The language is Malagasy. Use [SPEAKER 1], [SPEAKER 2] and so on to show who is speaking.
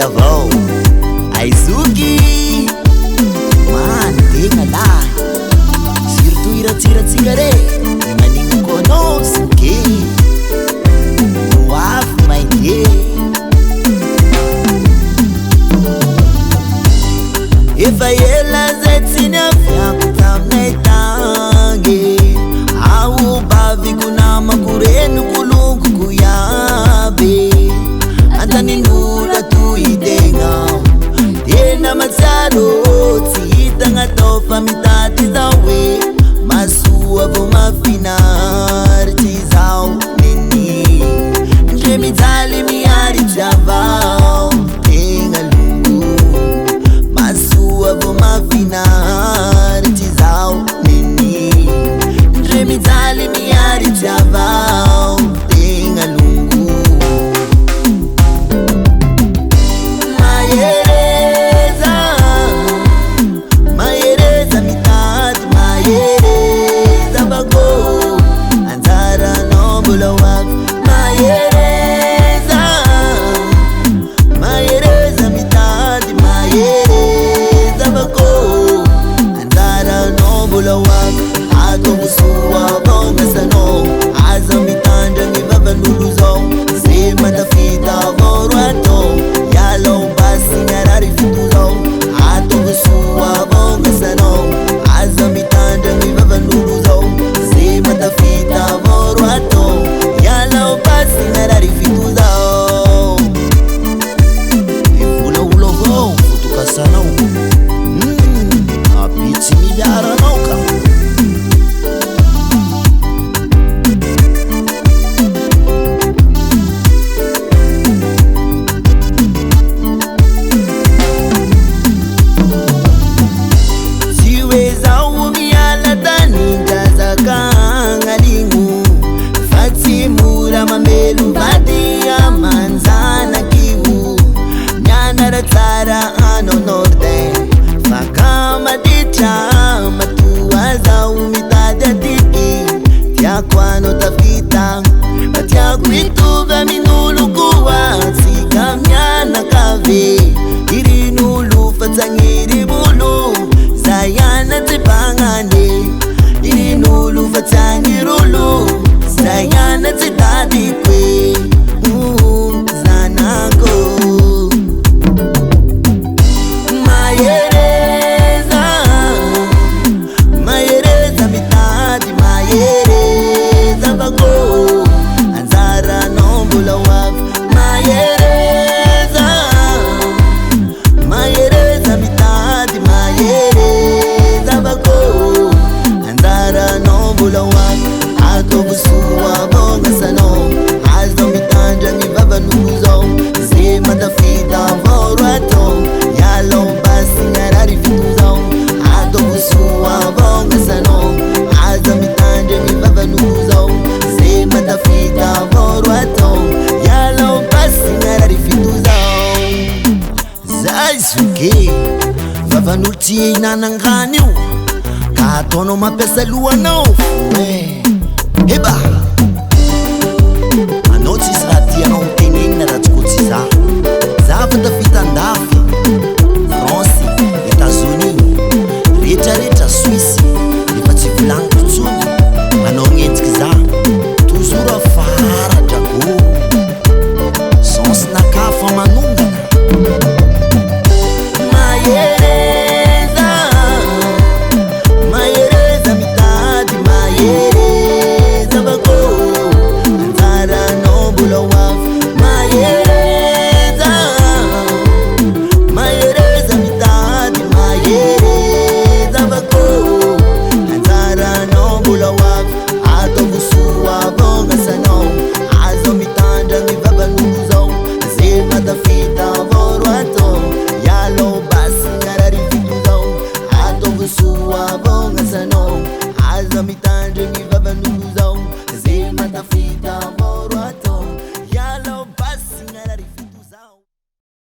[SPEAKER 1] avao aizoky mantegna lahy surtout iratsiratsika re manigny koanao soke moafy maike efa ela zay tsy niaviako taminay tangy aobaviko namako reniko longoko iaby antanin'olo toy tegna tena matsaro tsy hitagna tao fa mitady zao hoe masoa vo mafinaritsy zao nini ndre mijaly miaritsy avao tegna longo masoa vo mafinaritsy zao nini ndre mijaly miaritsy avao tegna longo mahereza mitady mahereza bago anjara nombola wako mahereza mitady mahereza bago anjara nombola wako atomosua vongasano aza mitandra ny vavan'olo zao ze matafita voro atao yalao basi narary fito zao atomosua vongasano aza mitandra ny vavan'olo zao ze matafita voro atao yalao basi narary fito zao ivolaolo avao fotokasanao apitsy miliaranao ka mamelu badia manzana kiu nyana tsara ano norde fakama dicha matuaza umitada tiki tia kwano tafita tia kwitu va minulu kuwa sikamyana kave irinulu fatsangiri bulu zayana tsipangane irinulu fatsangirulu zayana tsitadi kwe zanako mahereza mitadi mahereza bago anzara nombola wako mahereza mitadi mahereza bago anzara nombola wako atobusua vongasano azo mitandra ny vavan'olo zao ze matafita voro atao yalao basi narary fito zao atobusua vongasano azo mitandra ny vavan'olo zao ze matafita voro atao yalao basi narary fito zao zay soke vavan'olo tsy ihinanangrany io ka ataonao mampiasa lohanao eba